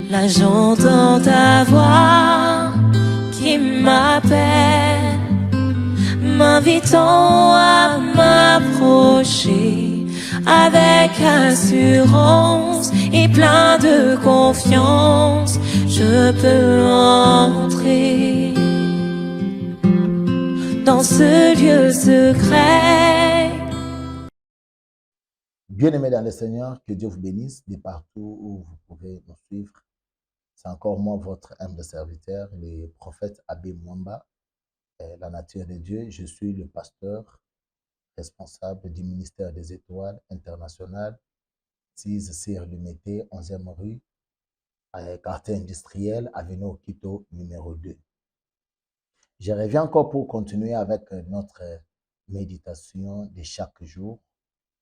Là j'entends ta voix qui m'appelle, m'invitant à m'approcher avec assurance et plein de confiance. Je peux entrer dans ce lieu secret. Bien-aimés dans le Seigneur, que Dieu vous bénisse de partout où vous pouvez nous suivre. C'est encore moi, votre humble serviteur, le prophète Abbé Mwamba, la nature de Dieu. Je suis le pasteur responsable du ministère des Étoiles internationales, 6 sur Lumété, 11e rue, quartier industriel, avenue Okito, numéro 2. Je reviens encore pour continuer avec notre méditation de chaque jour.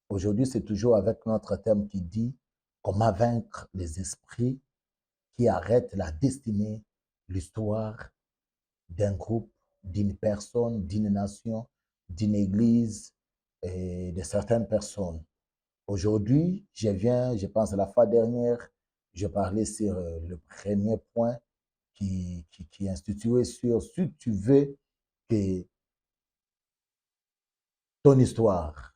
Aujourd'hui, c'est toujours avec notre thème qui dit « Comment vaincre les esprits qui arrêtent la destinée, l'histoire d'un groupe, d'une personne, d'une nation, d'une église et de certaines personnes. » Aujourd'hui, je pense la fois dernière, je parlais sur le premier point qui est institué sur si tu veux que ton histoire,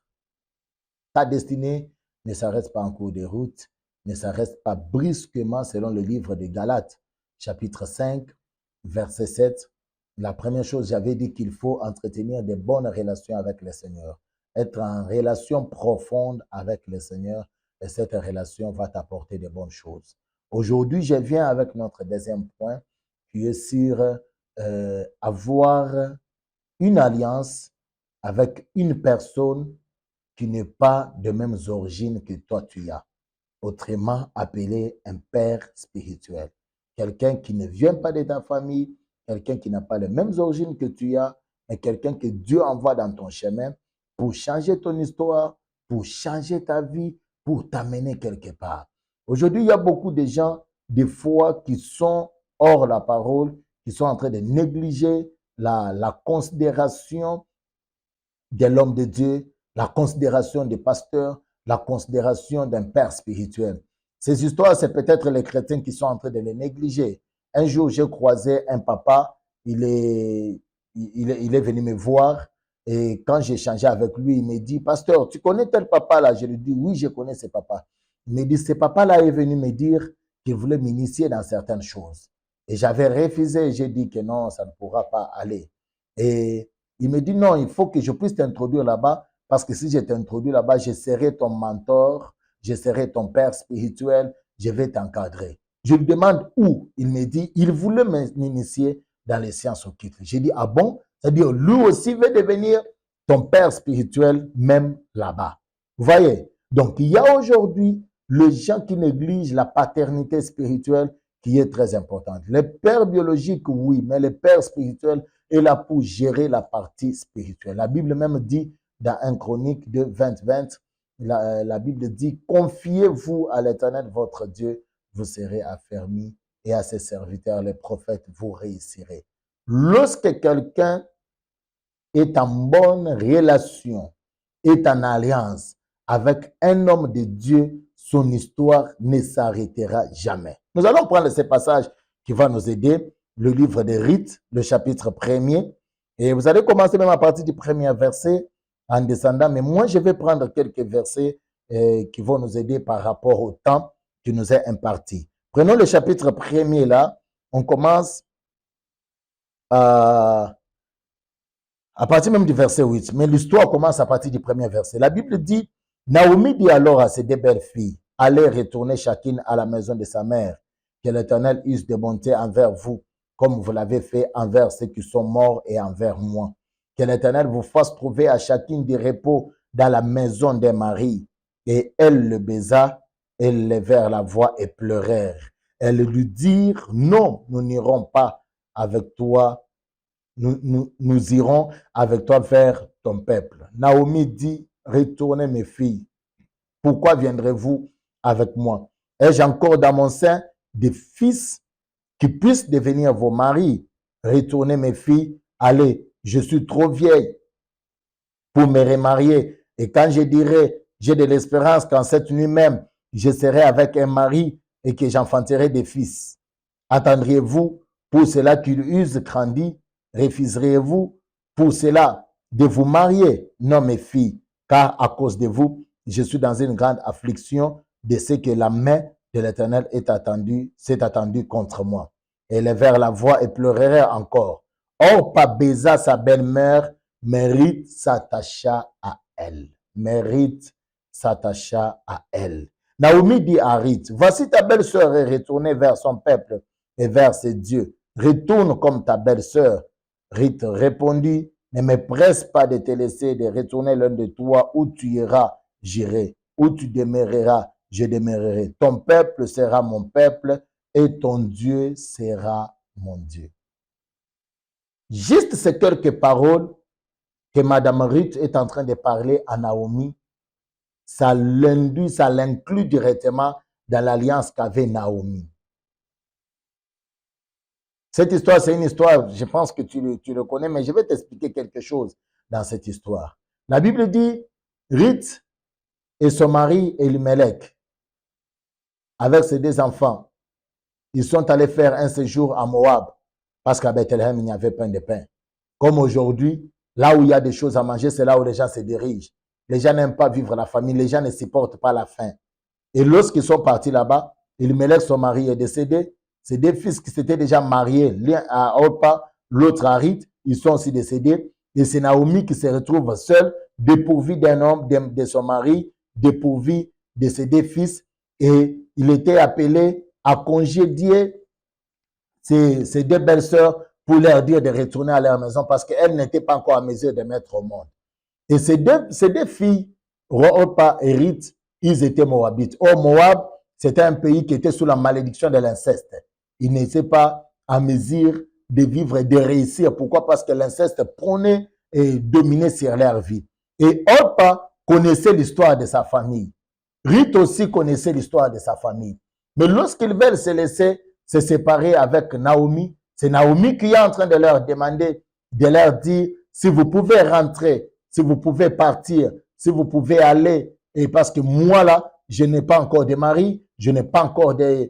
ta destinée ne s'arrête pas en cours de route, ne s'arrête pas brusquement selon le livre de Galates, chapitre 5, verset 7. La première chose, j'avais dit qu'il faut entretenir de bonnes relations avec le Seigneur, être en relation profonde avec le Seigneur, et cette relation va t'apporter de bonnes choses. Aujourd'hui, je viens avec notre deuxième point, qui est sur avoir une alliance avec une personne qui n'est pas de mêmes origines que toi tu as, autrement appelé un père spirituel. Quelqu'un qui ne vient pas de ta famille, quelqu'un qui n'a pas les mêmes origines que tu as, mais quelqu'un que Dieu envoie dans ton chemin pour changer ton histoire, pour changer ta vie, pour t'amener quelque part. Aujourd'hui, il y a beaucoup de gens, des fois, qui sont hors la parole, qui sont en train de négliger la considération de l'homme de Dieu, la considération des pasteurs, la considération d'un père spirituel. Ces histoires, c'est peut-être les chrétiens qui sont en train de les négliger. Un jour, j'ai croisé un papa, il est venu me voir et quand j'ai échangé avec lui, il me dit, pasteur, tu connais tel papa là? Je lui dis, oui, je connais ce papa. Il me dit, ce papa-là est venu me dire qu'il voulait m'initier dans certaines choses. Et j'avais refusé, j'ai dit que non, ça ne pourra pas aller. Et il me dit, non, il faut que je puisse t'introduire là-bas, parce que si je t'introduis là-bas, je serai ton mentor, je serai ton père spirituel, je vais t'encadrer. Je lui demande où. Il me dit, il voulait m'initier dans les sciences occultes. J'ai dit, ah bon? C'est-à-dire, lui aussi veut devenir ton père spirituel, même là-bas. Vous voyez? Donc, il y a aujourd'hui les gens qui négligent la paternité spirituelle qui est très importante. Les pères biologiques, oui, mais les pères spirituels est là pour gérer la partie spirituelle. La Bible même dit dans 1 Chronique de 20-20, la Bible dit, confiez-vous à l'Éternel votre Dieu, vous serez affermis, et à ses serviteurs, les prophètes, vous réussirez. Lorsque quelqu'un est en bonne relation, est en alliance avec un homme de Dieu, son histoire ne s'arrêtera jamais. Nous allons prendre ce passage qui va nous aider, le livre des Rites, le chapitre 1er, et vous allez commencer même à partir du premier verset en descendant, mais moi je vais prendre quelques versets qui vont nous aider par rapport au temps qui nous est imparti. Prenons le chapitre 1er là, on commence à partir même du verset 8, mais l'histoire commence à partir du premier verset. La Bible dit, Naomi dit alors à ses deux belles filles, allez retourner chacune à la maison de sa mère, que l'Éternel use de bonté envers vous, comme vous l'avez fait envers ceux qui sont morts et envers moi. Que l'Éternel vous fasse trouver à chacune du repos dans la maison des maris. Et elles le baisa, elles levèrent la voix et pleurèrent. Elles lui dirent, non, nous n'irons pas avec toi. Nous irons avec toi vers ton peuple. Naomi dit, retournez mes filles. Pourquoi viendrez-vous avec moi? Ai-je encore dans mon sein des fils qui puissent devenir vos maris? Retournez mes filles. Allez, je suis trop vieille pour me remarier. Et quand je dirai, j'ai de l'espérance qu'en cette nuit même, je serai avec un mari et que j'enfanterai des fils. Attendriez-vous pour cela qu'ils eussent grandi? Refuseriez-vous pour cela de vous marier? Non, mes filles, car à cause de vous, je suis dans une grande affliction de ce que la main de l'Éternel s'est attendue contre moi. Elle élevèrent la voix et pleurèrent encore. Orpa baisa sa belle-mère, mais Ruth s'attacha à elle. Mais Ruth s'attacha à elle. Naomi dit à Ruth, voici ta belle-sœur est retournée vers son peuple et vers ses dieux. Retourne comme ta belle-sœur. Ruth répondit, ne me presse pas de te laisser, de retourner l'un de toi, où tu iras, j'irai, où tu demeureras, je demeurerai. Ton peuple sera mon peuple et ton Dieu sera mon Dieu. Juste ces quelques paroles que Madame Ruth est en train de parler à Naomi, ça l'inclut directement dans l'alliance qu'avait Naomi. Cette histoire, c'est une histoire, je pense que tu le connais, mais je vais t'expliquer quelque chose dans cette histoire. La Bible dit, Ruth et son mari Elimelech, avec ses deux enfants, ils sont allés faire un séjour à Moab, parce qu'à Bethléem, il n'y avait pas de pain. Comme aujourd'hui, là où il y a des choses à manger, c'est là où les gens se dirigent. Les gens n'aiment pas vivre la famille, les gens ne supportent pas la faim. Et lorsqu'ils sont partis là-bas, Elimelech, son mari, est décédé. Ses deux fils qui s'étaient déjà mariés, l'un à Orpa, l'autre à Ruth, ils sont aussi décédés. Et c'est Naomi qui se retrouve seule, dépourvue d'un homme, de son mari, dépourvue de ses deux fils. Et il était appelé à congédier ses deux belles-sœurs pour leur dire de retourner à leur maison parce qu'elles n'étaient pas encore à mesure de mettre au monde. Et ces deux filles, Orpa et Ruth, ils étaient moabites. Or, Moab, c'était un pays qui était sous la malédiction de l'inceste. Ils n'étaient pas à mesure de vivre et de réussir. Pourquoi? Parce que l'inceste prônait et dominait sur leur vie. Et Orpa connaissait l'histoire de sa famille. Ruth aussi connaissait l'histoire de sa famille. Mais lorsqu'ils veulent se laisser se séparer avec Naomi, c'est Naomi qui est en train de leur demander, de leur dire, si vous pouvez rentrer, si vous pouvez partir, si vous pouvez aller, et parce que moi là, je n'ai pas encore de mari, je n'ai pas encore des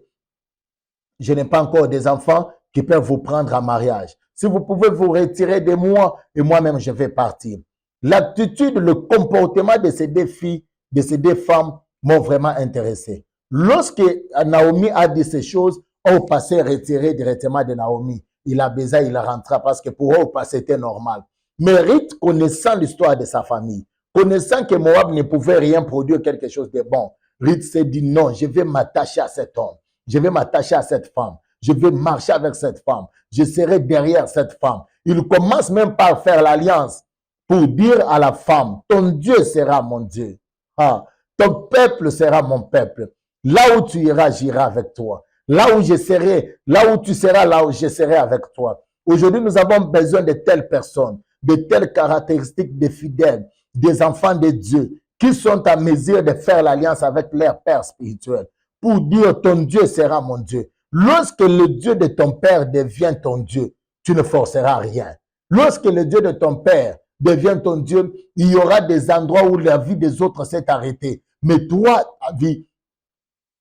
enfants qui peuvent vous prendre en mariage. Si vous pouvez vous retirer de moi, et moi-même je vais partir. L'attitude, le comportement de ces deux filles, de ces deux femmes m'ont vraiment intéressé. Lorsque Naomi a dit ces choses, Orpa s'est retiré directement de Naomi. Il a baisé, il rentra parce que pour Orpa c'était normal. Mais Ruth, connaissant l'histoire de sa famille, connaissant que Moab ne pouvait rien produire quelque chose de bon, Ruth s'est dit non, je vais m'attacher à cet homme. Je vais m'attacher à cette femme. Je vais marcher avec cette femme. Je serai derrière cette femme. Il commence même par faire l'alliance pour dire à la femme, ton Dieu sera mon Dieu. Ah, ton peuple sera mon peuple. Là où tu iras, j'irai avec toi. Là où je serai, là où tu seras, là où je serai avec toi. Aujourd'hui, nous avons besoin de telles personnes, de telles caractéristiques de fidèles, des enfants de Dieu, qui sont à mesure de faire l'alliance avec leur Père spirituel, pour dire ton Dieu sera mon Dieu. Lorsque le Dieu de ton Père devient ton Dieu, tu ne forceras rien. Lorsque le Dieu de ton Père devient ton Dieu, il y aura des endroits où la vie des autres s'est arrêtée. Mais toi, ta vie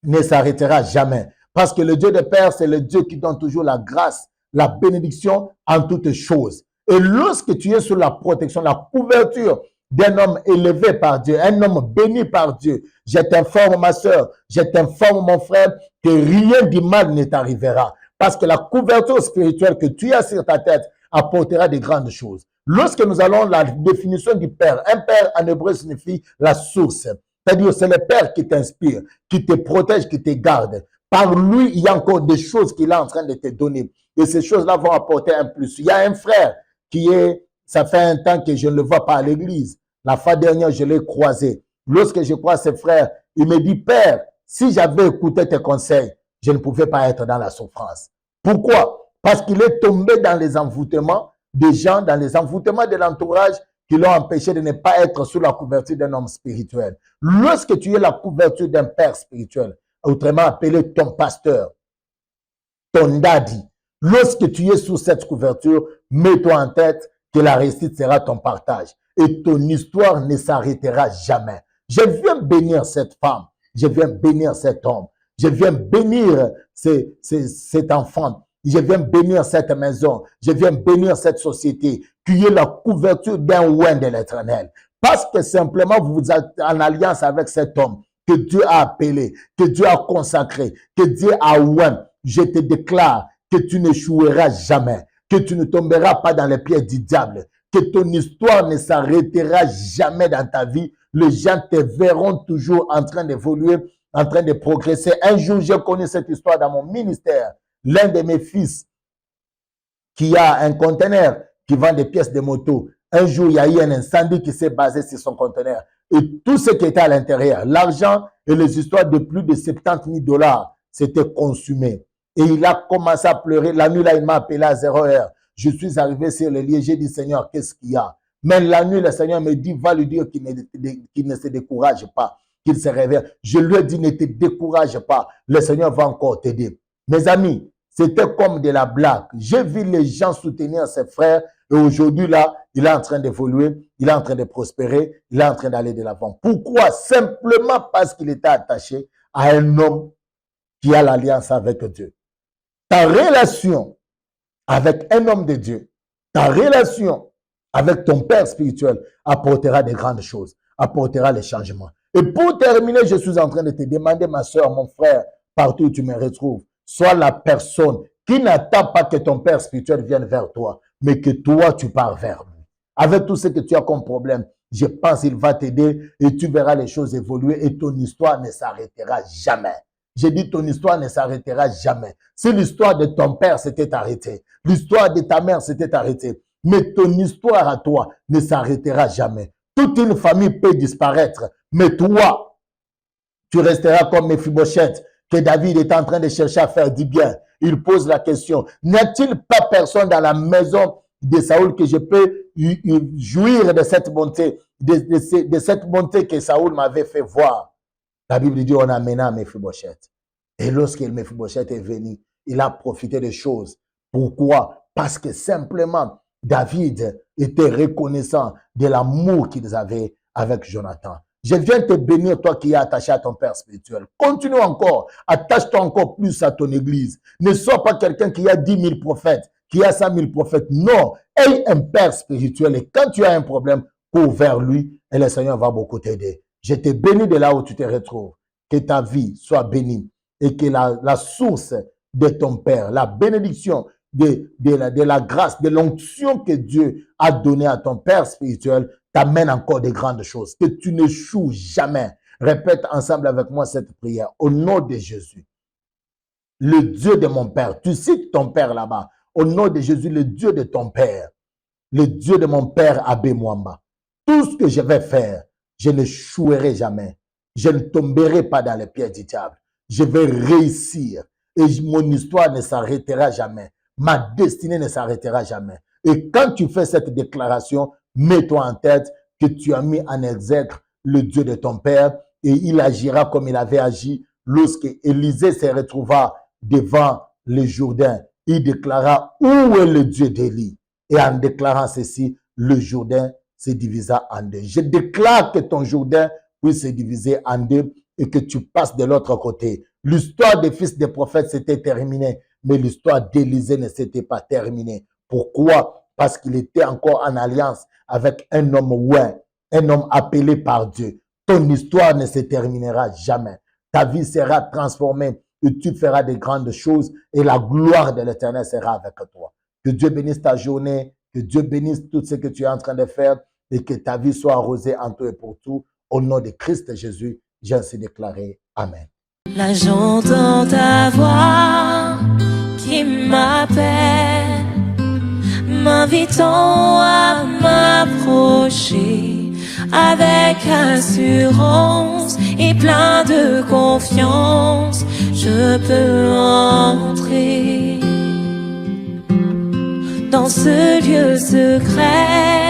ne s'arrêtera jamais. Parce que le Dieu de Père, c'est le Dieu qui donne toujours la grâce, la bénédiction en toutes choses. Et lorsque tu es sous la protection, la couverture d'un homme élevé par Dieu, un homme béni par Dieu, je t'informe ma soeur, je t'informe mon frère, que rien de mal ne t'arrivera. Parce que la couverture spirituelle que tu as sur ta tête apportera de grandes choses. Lorsque nous allons la définition du Père, un Père en hébreu signifie la source. C'est-à-dire c'est le Père qui t'inspire, qui te protège, qui te garde. Par lui, il y a encore des choses qu'il est en train de te donner. Et ces choses-là vont apporter un plus. Il y a un frère qui est, ça fait un temps que je ne le vois pas à l'église. La fois dernière, je l'ai croisé. Lorsque je croise ce frère, il me dit, Père, si j'avais écouté tes conseils, je ne pouvais pas être dans la souffrance. Pourquoi? Parce qu'il est tombé dans les envoûtements des gens, dans les envoûtements de l'entourage qui l'ont empêché de ne pas être sous la couverture d'un homme spirituel. Lorsque tu es la couverture d'un père spirituel, autrement appelé ton pasteur, ton daddy, lorsque tu es sous cette couverture, mets-toi en tête que la réussite sera ton partage et ton histoire ne s'arrêtera jamais. Je viens bénir cette femme, je viens bénir cet homme. Je viens bénir cet enfant. Je viens bénir cette maison. Je viens bénir cette société. Qu'il y ait la couverture d'un oint de l'Éternel. Parce que simplement vous êtes en alliance avec cet homme que Dieu a appelé, que Dieu a consacré, que Dieu a oint. Je te déclare que tu n'échoueras jamais, que tu ne tomberas pas dans les pieds du diable, que ton histoire ne s'arrêtera jamais dans ta vie. Les gens te verront toujours en train d'évoluer, en train de progresser. Un jour, j'ai connu cette histoire dans mon ministère. L'un de mes fils qui a un conteneur qui vend des pièces de moto. Un jour, il y a eu un incendie qui s'est basé sur son conteneur. Et tout ce qui était à l'intérieur, l'argent et les histoires de plus de 70 000 $, s'étaient consumés. Et il a commencé à pleurer. La nuit, là, il m'a appelé à 0 heure. Je suis arrivé sur le lieu. J'ai dit, Seigneur, qu'est-ce qu'il y a? Mais la nuit, le Seigneur me dit, va lui dire qu'il ne se décourage pas, qu'il se réveille. Je lui ai dit, ne te décourage pas. Le Seigneur va encore t'aider. Mes amis, c'était comme de la blague. J'ai vu les gens soutenir ses frères et aujourd'hui, là, il est en train d'évoluer, il est en train de prospérer, il est en train d'aller de l'avant. Pourquoi? Simplement parce qu'il était attaché à un homme qui a l'alliance avec Dieu. Ta relation avec un homme de Dieu, ta relation avec ton Père spirituel apportera de grandes choses, apportera les changements. Et pour terminer, je suis en train de te demander, ma soeur, mon frère, partout où tu me retrouves, sois la personne qui n'attend pas que ton Père spirituel vienne vers toi, mais que toi, tu pars vers lui. Avec tout ce que tu as comme problème, je pense qu'il va t'aider et tu verras les choses évoluer et ton histoire ne s'arrêtera jamais. J'ai dit ton histoire ne s'arrêtera jamais. Si l'histoire de ton père s'était arrêtée, l'histoire de ta mère s'était arrêtée, mais ton histoire à toi ne s'arrêtera jamais. Toute une famille peut disparaître, mais toi, tu resteras comme Méphibosheth, que David est en train de chercher à faire du bien. Il pose la question, n'y a-t-il pas personne dans la maison de Saoul que je peux jouir de cette bonté, de cette bonté que Saoul m'avait fait voir? La Bible dit, on amena Méphibosheth. Et lorsque Méphibosheth est venu, il a profité des choses. Pourquoi? Parce que simplement, David était reconnaissant de l'amour qu'ils avaient avec Jonathan. Je viens te bénir, toi qui es attaché à ton Père spirituel. Continue encore. Attache-toi encore plus à ton église. Ne sois pas quelqu'un qui a 10 000 prophètes, qui a 100 000 prophètes. Non, aie un Père spirituel. Et quand tu as un problème, cours vers lui et le Seigneur va beaucoup t'aider. Je te bénis de là où tu te retrouves. Que ta vie soit bénie et que la source de ton Père, la bénédiction de la grâce, de l'onction que Dieu a donnée à ton Père spirituel t'amène encore de grandes choses. Que tu n'échoues jamais. Répète ensemble avec moi cette prière. Au nom de Jésus, le Dieu de mon Père, tu cites ton Père là-bas. Au nom de Jésus, le Dieu de ton Père, le Dieu de mon Père Abbé Mwamba. Tout ce que je vais faire, je n'échouerai jamais. Je ne tomberai pas dans les pieds du diable. Je vais réussir. Et mon histoire ne s'arrêtera jamais. Ma destinée ne s'arrêtera jamais. Et quand tu fais cette déclaration, mets-toi en tête que tu as mis en exergue le Dieu de ton Père et il agira comme il avait agi lorsque Élisée se retrouva devant le Jourdain. Il déclara, où est le Dieu d'Élie? Et en déclarant ceci, le Jourdain se divisa en deux. Je déclare que ton Jourdain puisse se diviser en deux et que tu passes de l'autre côté. L'histoire des fils des prophètes s'était terminée, mais l'histoire d'Élisée ne s'était pas terminée. Pourquoi? Parce qu'il était encore en alliance avec un homme ouin, un homme appelé par Dieu. Ton histoire ne se terminera jamais. Ta vie sera transformée et tu feras de grandes choses et la gloire de l'Éternel sera avec toi. Que Dieu bénisse ta journée, que Dieu bénisse tout ce que tu es en train de faire et que ta vie soit arrosée en tout et pour tout. Au nom de Christ Jésus, j'ai ainsi déclaré. Amen. Là j'entends ta voix qui m'appelle, m'invitant à m'approcher avec assurance et plein de confiance. Je peux entrer dans ce lieu secret